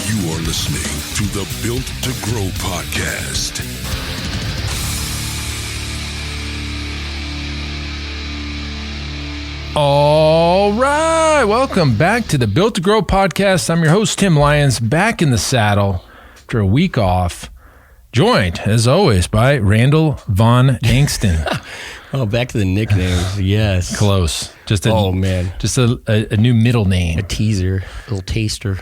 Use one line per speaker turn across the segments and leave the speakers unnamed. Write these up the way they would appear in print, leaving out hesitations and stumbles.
You are listening to the Built to Grow podcast.
All right, welcome back to the Built to Grow podcast. I'm your host, Tim Lyons, back in the saddle after a week off, joined, as always, by Randall Von Angston.
Oh, back to the nicknames. Yes.
Close. Just a new middle name.
A teaser, a little taster.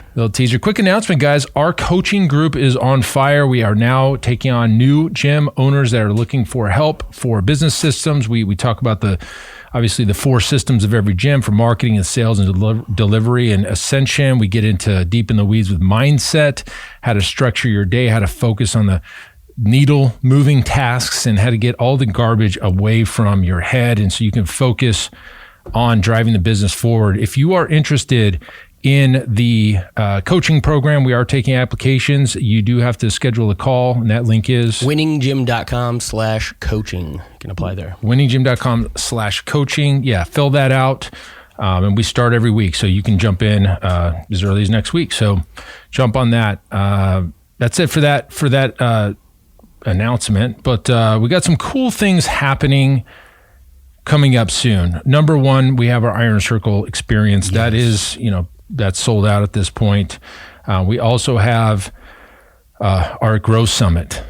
Quick announcement, guys. Our coaching group is on fire. We are now taking on new gym owners that are looking for help for business systems. We talk about obviously the 4 systems of every gym for marketing and sales and delivery and ascension. We get into deep in the weeds with mindset, how to structure your day, how to focus on the needle moving tasks, and how to get all the garbage away from your head. And so you can focus on driving the business forward. If you are interested in the coaching program, we are taking applications. You do have to schedule a call, and that link is
winninggym.com/coaching. You can apply there.
winninggym.com/coaching. Yeah, fill that out. And we start every week, so you can jump in as early as next week. So jump on that. That's it for that announcement. But we got some cool things happening coming up soon. Number one, we have our Iron Circle experience. Yes. That is, that's sold out at this point. We also have our Growth Summit.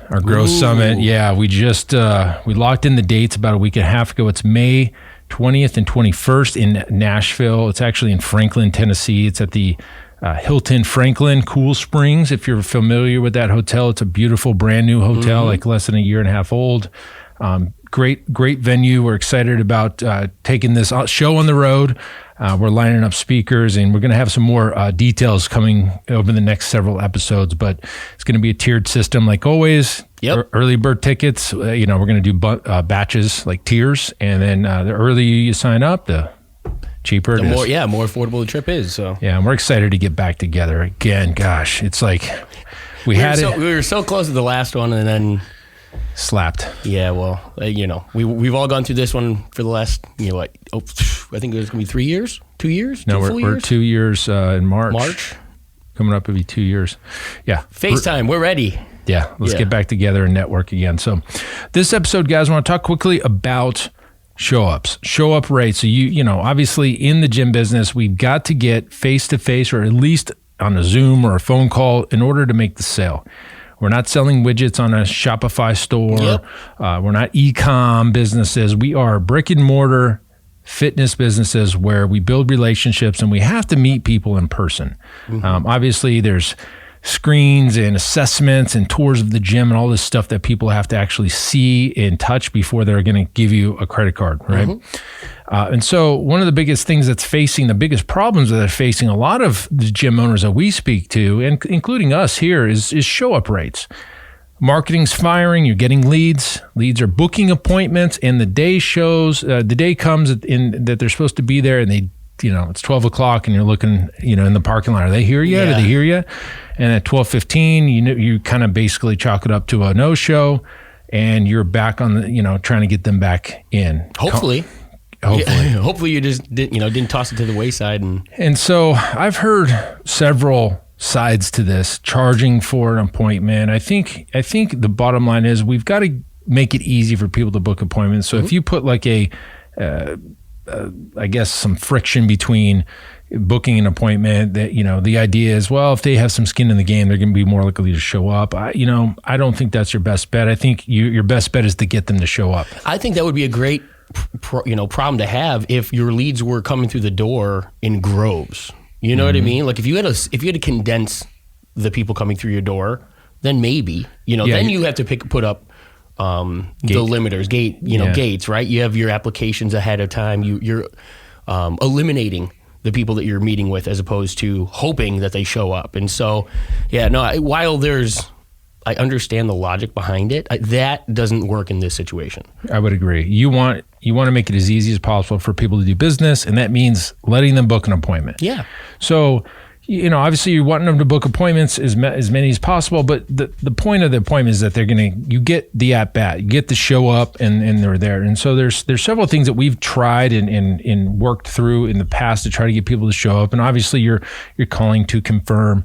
Yeah, we just we locked in the dates about a week and a half ago. It's May 20th and 21st in Nashville. It's actually in Franklin, Tennessee. It's at the Hilton Franklin Cool Springs. If you're familiar with that hotel, it's a beautiful brand new hotel, like less than a year and a half old. Great venue. We're excited about taking this show on the road. We're lining up speakers, and we're going to have some more details coming over the next several episodes, but it's going to be a tiered system like always. Yep. Early bird tickets, we're going to do batches like tiers, and then the earlier you sign up, the cheaper it is.
More affordable the trip is. So
yeah, and we're excited to get back together again. Gosh, it's like we were
so close to the last one, and then
slapped.
Yeah, well, we've all gone through this one for the last, I think it was going to be 3 years, 2 years.
No, we're 2 years in March. Coming up, it'll be 2 years. Yeah,
FaceTime. We're ready.
Yeah, let's get back together and network again. So, this episode, guys, I want to talk quickly about show up rates. So obviously in the gym business, we've got to get face to face, or at least on a Zoom or a phone call, in order to make the sale. We're not selling widgets on a Shopify store.
Yep.
We're not e-com businesses. We are brick and mortar fitness businesses where we build relationships, and we have to meet people in person. Obviously, there's screens and assessments and tours of the gym and all this stuff that people have to actually see and touch before they're going to give you a credit card, right? And so one of the biggest things the biggest problems that are facing a lot of the gym owners that we speak to, and including us here, is show up rates. Marketing's firing, you're getting leads are booking appointments, and the day comes that they're supposed to be there, and they, it's 12 o'clock and you're looking, in the parking lot. Are they here yet?
Yeah.
Are they here yet? And at 12:15, you kind of basically chalk it up to a no-show, and you're back on the, trying to get them back in.
Hopefully. Hopefully you just didn't toss it to the wayside.
And so I've heard several sides to this, charging for an appointment. I think the bottom line is we've got to make it easy for people to book appointments. So if you put like I guess some friction between booking an appointment, that the idea is, well, if they have some skin in the game, they're going to be more likely to show up. I don't think that's your best bet. I think your best bet is to get them to show up.
I think that would be a great problem to have if your leads were coming through the door in groves. You know what I mean? Like if you had to condense the people coming through your door, then maybe then you have to put up the limiters, gates, right? You have your applications ahead of time. You're eliminating the people that you're meeting with, as opposed to hoping that they show up. And so, while I understand the logic behind it, that doesn't work in this situation.
I would agree. You want to make it as easy as possible for people to do business, and that means letting them book an appointment.
Yeah.
So, obviously you want them to book appointments as many as possible, but the point of the appointment is that you get the at-bat, you get to show up and they're there. And so there's several things that we've tried and worked through in the past to try to get people to show up. And obviously you're calling to confirm.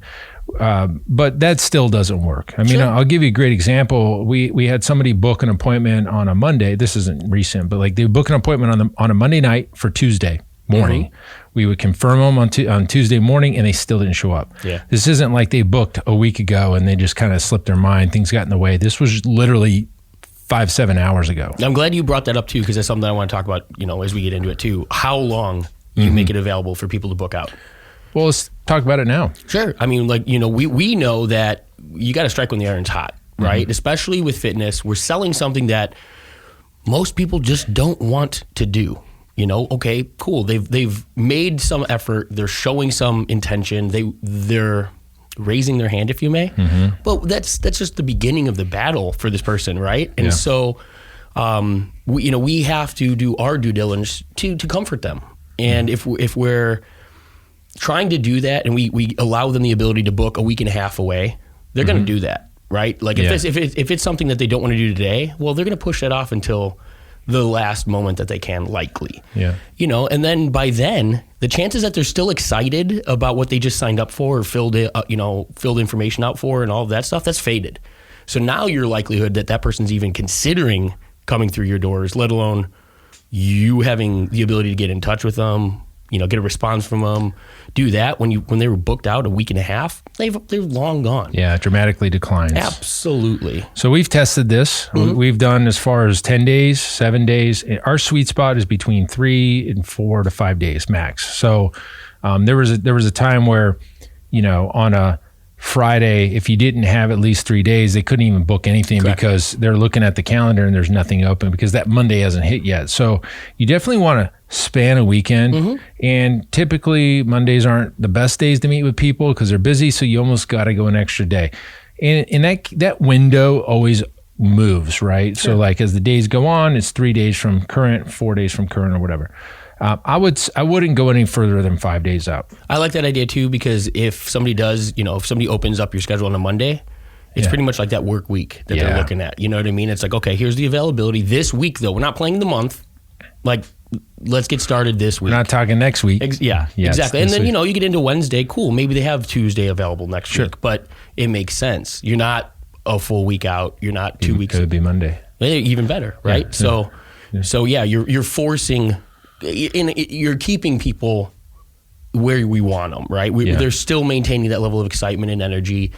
But that still doesn't work. I mean,
Sure.
I'll give you a great example. We had somebody book an appointment on a Monday. This isn't recent, but like they book an appointment on a Monday night for Tuesday morning.
Mm-hmm.
We would confirm them on Tuesday morning, and they still didn't show up.
Yeah.
This isn't like they booked a week ago and they just kind of slipped their mind. Things got in the way. This was literally 5-7 hours ago.
I'm glad you brought that up too, because that's something I want to talk about, as we get into it too. How long do you make it available for people to book out?
Well, let's talk about it now.
Sure. I mean, we know that you got to strike when the iron's hot, right? Especially with fitness. We're selling something that most people just don't want to do. Okay, cool. They've made some effort. They're showing some intention. They're raising their hand, if you may. But that's just the beginning of the battle for this person, right? And so, we have to do our due diligence to comfort them. And if we're trying to do that, and we allow them the ability to book a week and a half away, they're going to do that, right? Like if it's something that they don't want to do today, well, they're going to push that off until the last moment that they can, likely.
Yeah.
And then by then, the chances that they're still excited about what they just signed up for or filled information out for and all of that stuff, that's faded. So now your likelihood that person's even considering coming through your doors, let alone you having the ability to get in touch with them, get a response from them, do that when they were booked out a week and a half, they're long gone.
Yeah, it dramatically declines.
Absolutely.
So we've tested this. We've done as far as 10 days, 7 days. Our sweet spot is between 3 and 4 to 5 days max. So there was a time where, on a Friday, if you didn't have at least 3 days, they couldn't even book anything. Correct. Because they're looking at the calendar and there's nothing open because that Monday hasn't hit yet. So you definitely want to span a weekend. And typically Mondays aren't the best days to meet with people because they're busy. So you almost got to go an extra day. And that window always moves, right? Sure. So like as the days go on, it's 3 days from current, 4 days from current or whatever. I wouldn't go any further than 5 days out. I
like that idea too, because if somebody does, if somebody opens up your schedule on a Monday, it's pretty much like that work week that they're looking at. You know what I mean? It's like, okay, here's the availability this week though. We're not playing the month. Like, let's get started this week.
We're not talking next week.
Exactly. And then, you get into Wednesday, cool. Maybe they have Tuesday available next week, but it makes sense. You're not a full week out. You're not 2 weeks.
Could be Monday.
Even better, right? So you're forcing... you're keeping people where we want them, right? They're still maintaining that level of excitement and energy,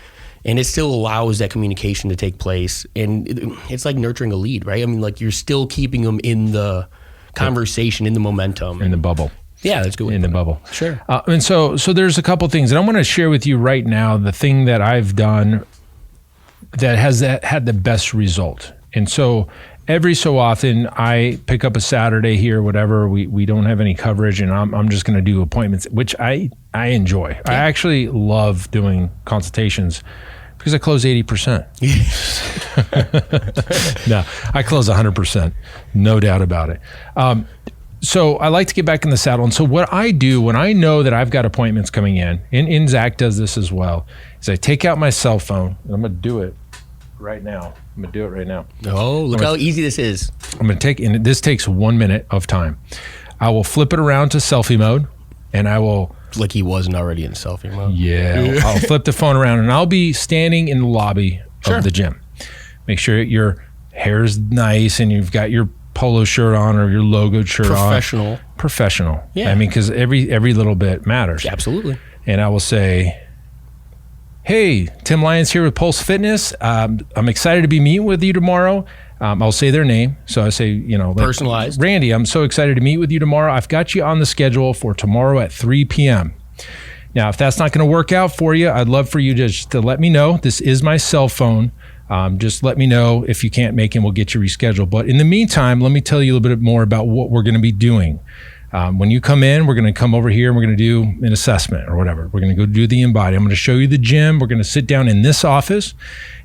and it still allows that communication to take place. And it's like nurturing a lead, right? I mean, like you're still keeping them in the conversation, in the momentum.
In the bubble.
Yeah, that's good.
In the bubble.
Sure.
And so there's a couple things, and I want to share with you right now the thing that I've done that has had the best result. And so every so often I pick up a Saturday here, whatever, we don't have any coverage and I'm just going to do appointments, which I enjoy. Yeah. I actually love doing consultations because I close 80%. No, I close 100%. No doubt about it. So I like to get back in the saddle. And so what I do when I know that I've got appointments coming in, and Zach does this as well, is I take out my cell phone and I'm going to do it right now.
Oh, look how easy this is.
I'm going to take, and this takes 1 minute of time. I will flip it around to selfie mode and I will.
Like he wasn't already in selfie mode.
Yeah. I'll flip the phone around and I'll be standing in the lobby of the gym. Make sure your hair's nice and you've got your polo shirt on or your logoed shirt on. Professional. Yeah. I mean, because every little bit matters.
Absolutely.
And I will say, hey, Tim Lyons here with Pulse Fitness. I'm excited to be meeting with you tomorrow. I'll say their name. So I say,
personalized.
Randy, I'm so excited to meet with you tomorrow. I've got you on the schedule for tomorrow at 3 p.m. Now, if that's not going to work out for you, I'd love for you to let me know. This is my cell phone. Just let me know if you can't make it and we'll get you rescheduled. But in the meantime, let me tell you a little bit more about what we're going to be doing. When you come in, we're going to come over here and we're going to do an assessment or whatever. We're going to go do the InBody. I'm going to show you the gym. We're going to sit down in this office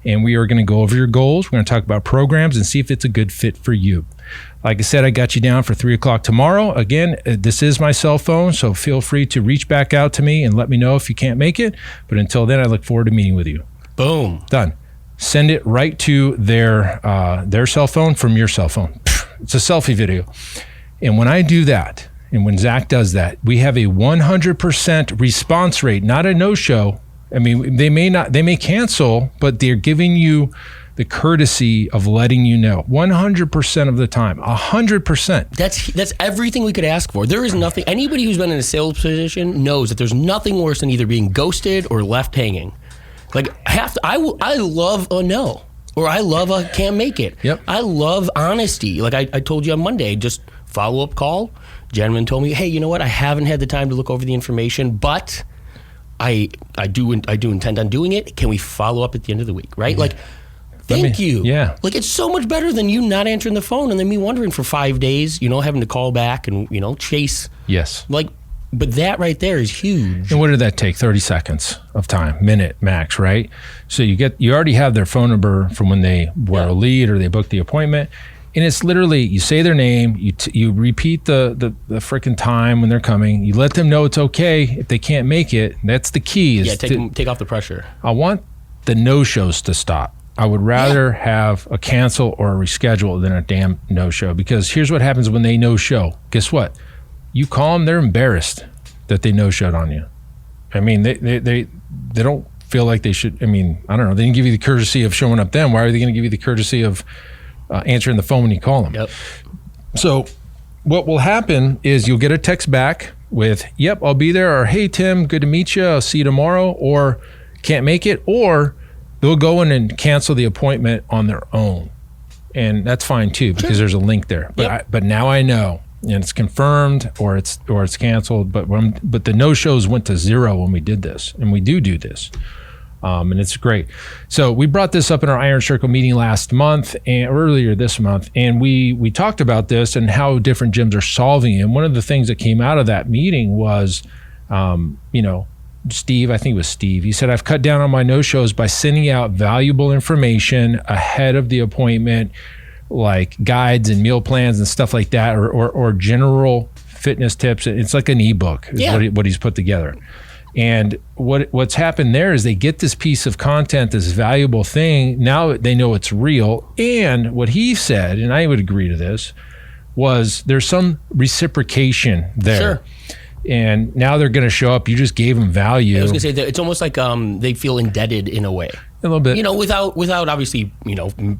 and we are going to go over your goals. We're going to talk about programs and see if it's a good fit for you. Like I said, I got you down for 3 o'clock tomorrow. Again, this is my cell phone, so feel free to reach back out to me and let me know if you can't make it. But until then, I look forward to meeting with you.
Boom.
Done. Send it right to their cell phone from your cell phone. It's a selfie video. And when I do that, and when Zach does that, we have a 100% response rate, not a no-show, I mean, they may cancel, but they're giving you the courtesy of letting you know 100% of the time, 100%.
That's everything we could ask for. There is nothing, anybody who's been in a sales position knows that there's nothing worse than either being ghosted or left hanging. Like I love a no, or I love a can't make it.
Yep.
I love honesty. Like I told you on Monday, just follow-up call. Gentleman told me, hey, you know what? I haven't had the time to look over the information, but I do intend on doing it. Can we follow up at the end of the week, right? Like, thank you.
Yeah.
Like, it's so much better than you not answering the phone and then me wondering for 5 days, having to call back and, chase.
Yes.
Like, but that right there is huge.
And what did that take? 30 seconds of time, minute max, right? So you already have their phone number from when they were a lead or they booked the appointment. And it's literally, you say their name, you repeat the freaking time when they're coming. You let them know it's okay if they can't make it. That's the key.
Take off the pressure.
I want the no-shows to stop. I would rather have a cancel or a reschedule than a damn no-show, because here's what happens when they no-show. Guess what? You call them, they're embarrassed that they no-showed on you. I mean, they don't feel like they should. I mean, I don't know. They didn't give you the courtesy of showing up then. Why are they going to give you the courtesy of answering the phone when you call them?
Yep.
So what will happen is you'll get a text back with, yep, I'll be there, or hey, Tim, good to meet you, I'll see you tomorrow, or can't make it, or they'll go in and cancel the appointment on their own. And that's fine too, because there's a link there. But but now I know, and it's confirmed or it's canceled, but the no-shows went to 0 when we did this, and we do this. And it's great. So we brought this up in our Iron Circle meeting last month and earlier this month, and we talked about this and how different gyms are solving it. And one of the things that came out of that meeting was, Steve, I think it was Steve, he said, I've cut down on my no-shows by sending out valuable information ahead of the appointment, like guides and meal plans and stuff like that, or general fitness tips. It's like an ebook is what he's put together. And what's happened there is they get this piece of content, this valuable thing. Now they know it's real. And what he said, and I would agree to this, was there's some reciprocation there. Sure. And now they're going to show up. You just gave them value.
I was going to say that it's almost like they feel indebted in a way.
A little bit.
Without obviously,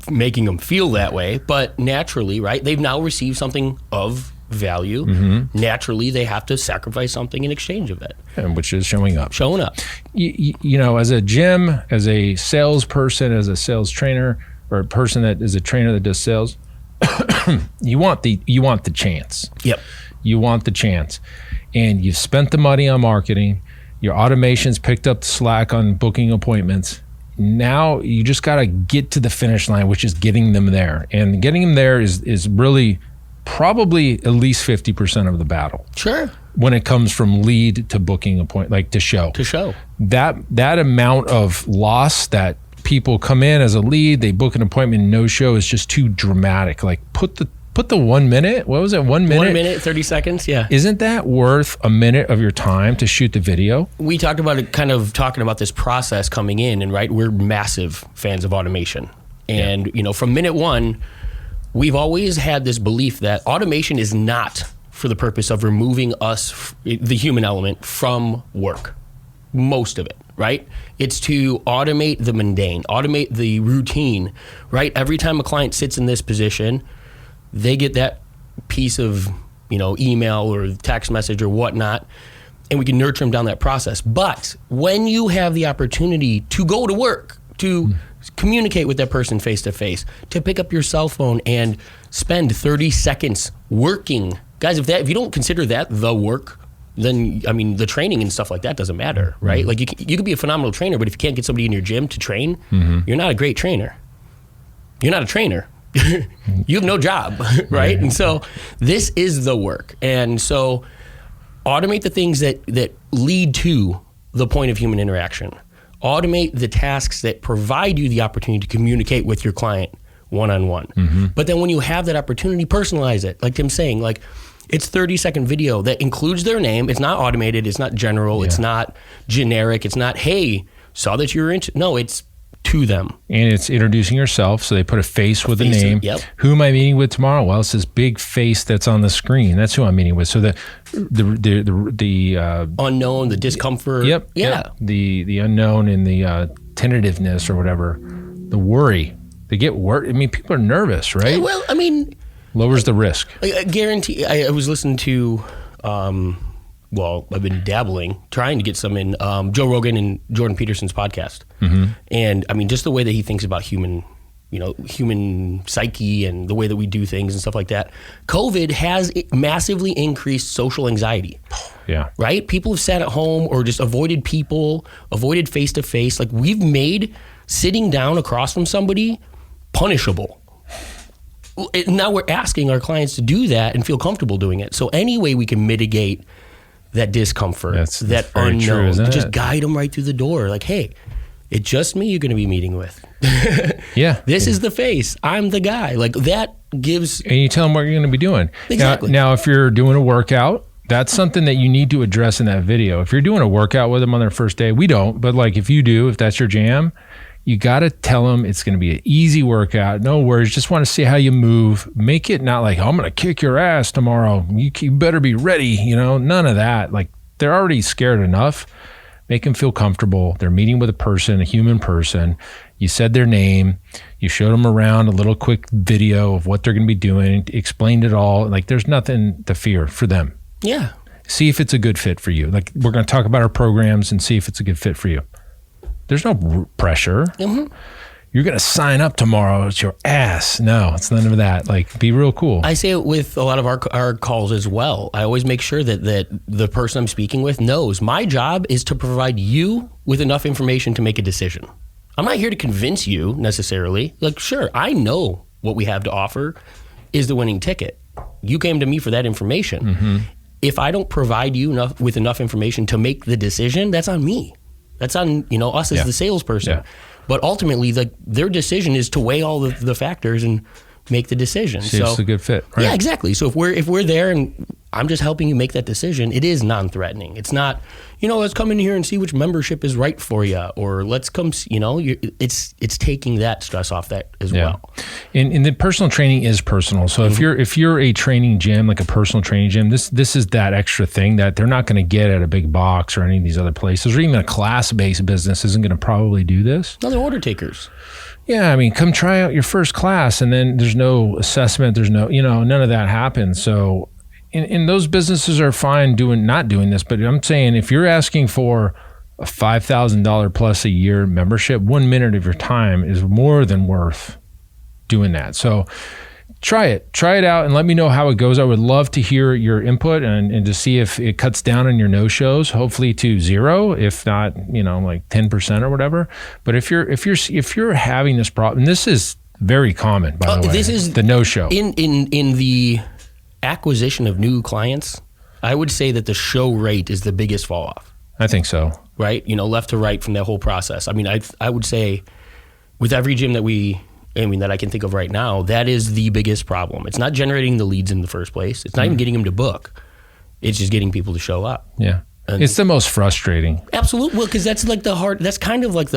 making them feel that way, but naturally, right? They've now received something of value. Mm-hmm. Naturally, they have to sacrifice something in exchange of it.
And which is showing up.
As
a gym, as a salesperson, as a sales trainer, or a person that is a trainer that does sales, you want the chance.
Yep.
You want the chance. And you've spent the money on marketing. Your automation's picked up the slack on booking appointments. Now you just got to get to the finish line, which is getting them there. And getting them there is really probably at least 50% of the battle.
Sure.
When it comes from lead to booking appointment, like to show. That amount of loss that people come in as a lead, they book an appointment, no show, is just too dramatic. Like put the 1 minute, what was it, 1 minute?
1 minute, 30 seconds, yeah.
Isn't that worth a minute of your time to shoot the video?
We talked about it, kind of talking about this process coming in, and right, we're massive fans of automation. And, from minute one, we've always had this belief that automation is not for the purpose of removing us, the human element, from work. Most of it, right? It's to automate the mundane, automate the routine, right? Every time a client sits in this position, they get that piece of, email or text message or whatnot, and we can nurture them down that process. But when you have the opportunity to go to work, to communicate with that person face to face, to pick up your cell phone and spend 30 seconds working, guys, if you don't consider that the work, then the training and stuff like that doesn't matter, right? Like you could be a phenomenal trainer, but if you can't get somebody in your gym to train, you're not a great trainer. You're not a trainer. You have no job, right? And so this is the work. And so automate the things that lead to the point of human interaction. Automate the tasks that provide you the opportunity to communicate with your client one-on-one. Mm-hmm. But then when you have that opportunity, personalize it. Like Tim's saying, like it's 30-second video that includes their name. It's not automated. It's not general. Yeah. It's not generic. It's not, hey, saw that you were interested. No, it's to them.
And it's introducing yourself. So they put a face with a name.
Yep.
Who am I meeting with tomorrow? Well, it's this big face that's on the screen. That's who I'm meeting with. So the
unknown, the discomfort.
Yep.
Yeah.
Yep. The unknown and the tentativeness or whatever, the worry. They get worried. I mean, people are nervous, right?
Well, I mean,
lowers the risk.
I guarantee. I was listening to. I've been dabbling, trying to get some in Joe Rogan and Jordan Peterson's podcast. Mm-hmm. And I mean, just the way that he thinks about human psyche and the way that we do things and stuff like that. COVID has massively increased social anxiety.
Yeah.
Right? People have sat at home or just avoided people, avoided face-to-face. Like, we've made sitting down across from somebody punishable. Now we're asking our clients to do that and feel comfortable doing it. So any way we can mitigate that discomfort, that unknown, just guide them right through the door. Like, hey, it's just me you're going to be meeting with.
Yeah.
This is the face. I'm the guy. Like, that gives...
And you tell them what you're going to be doing.
Exactly.
Now, if you're doing a workout, that's something that you need to address in that video. If you're doing a workout with them on their first day, we don't. But like, if you do, if that's your jam, you got to tell them it's going to be an easy workout. No worries. Just want to see how you move. Make it not like, oh, I'm going to kick your ass tomorrow. You better be ready. None of that. Like, they're already scared enough. Make them feel comfortable. They're meeting with a person, a human person. You said their name. You showed them around a little quick video of what they're going to be doing. Explained it all. Like, there's nothing to fear for them.
Yeah.
See if it's a good fit for you. Like, we're going to talk about our programs and see if it's a good fit for you. There's no pressure. Mm-hmm. You're going to sign up tomorrow. It's your ass. No, it's none of that. Like, be real cool.
I say it with a lot of our calls as well. I always make sure that the person I'm speaking with knows my job is to provide you with enough information to make a decision. I'm not here to convince you necessarily. Like, sure, I know what we have to offer is the winning ticket. You came to me for that information. Mm-hmm. If I don't provide you with enough information to make the decision, that's on me. That's on us as the salesperson. Yeah. But ultimately, like, their decision is to weigh all the factors and make the decision.
See, it's a good fit. Right?
Yeah, exactly. So if we're there and I'm just helping you make that decision, it is non-threatening. It's not, let's come in here and see which membership is right for you, or let's come, it's taking that stress off that as well.
And the personal training is personal. So
Mm-hmm.
if you're a training gym, like a personal training gym, this is that extra thing that they're not going to get at a big box or any of these other places, or even a class-based business isn't going to probably do this.
No, they're order takers.
Yeah, I mean, come try out your first class, and then there's no assessment. There's no, none of that happens. So, and those businesses are fine not doing this. But I'm saying, if you're asking for a $5,000 plus a year membership, 1 minute of your time is more than worth doing that. So, try it out, and let me know how it goes. I would love to hear your input and to see if it cuts down on your no-shows, hopefully to 0, if not, like 10% or whatever. But if you're having this problem, and this is very common, by the way. This is the no-show.
In the acquisition of new clients, I would say that the show rate is the biggest fall off.
I think so.
Right? Left to right from that whole process. I mean, I would say with every gym that I can think of right now, that is the biggest problem. It's not generating the leads in the first place. It's not even getting them to book. It's just getting people to show up.
Yeah. And it's the most frustrating.
Absolutely. Well, because that's like that's kind of like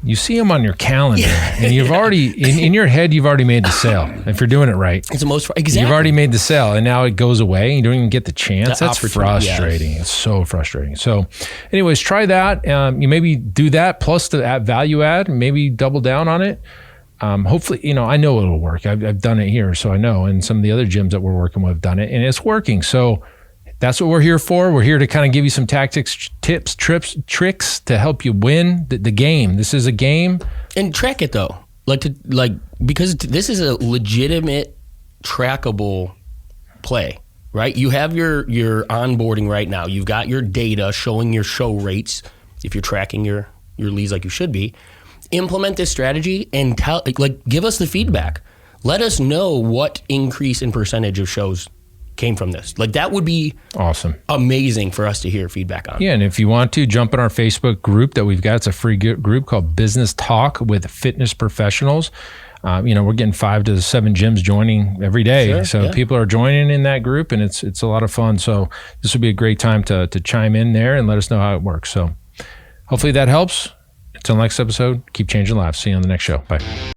you see them on your calendar, and you've already, in your head, you've already made the sale. If you're doing it right.
It's the most, exactly.
You've already made the sale, and now it goes away, and you don't even get the chance. That's frustrating.
Yes.
It's so frustrating. So anyways, try that. You maybe do that, plus the value add, maybe double down on it. Hopefully, I know it'll work. I've done it here, so I know. And some of the other gyms that we're working with have done it, and it's working. So that's what we're here for. We're here to kind of give you some tactics, tips, tricks to help you win the game. This is a game.
And track it though, because this is a legitimate, trackable play, right? You have your onboarding right now. You've got your data showing your show rates. If you're tracking your leads like you should be, implement this strategy and give us the feedback. Let us know what increase in percentage of shows came from this. That would be
awesome,
amazing for us to hear feedback on.
Yeah, and if you want to jump in our Facebook group that we've got, it's a free group called Business Talk with Fitness Professionals. We're getting 5 to 7 gyms joining every day.
Sure,
so people are joining in that group, and it's a lot of fun. So this would be a great time to chime in there and let us know how it works. So hopefully that helps. Till next episode, keep changing lives. See you on the next show. Bye.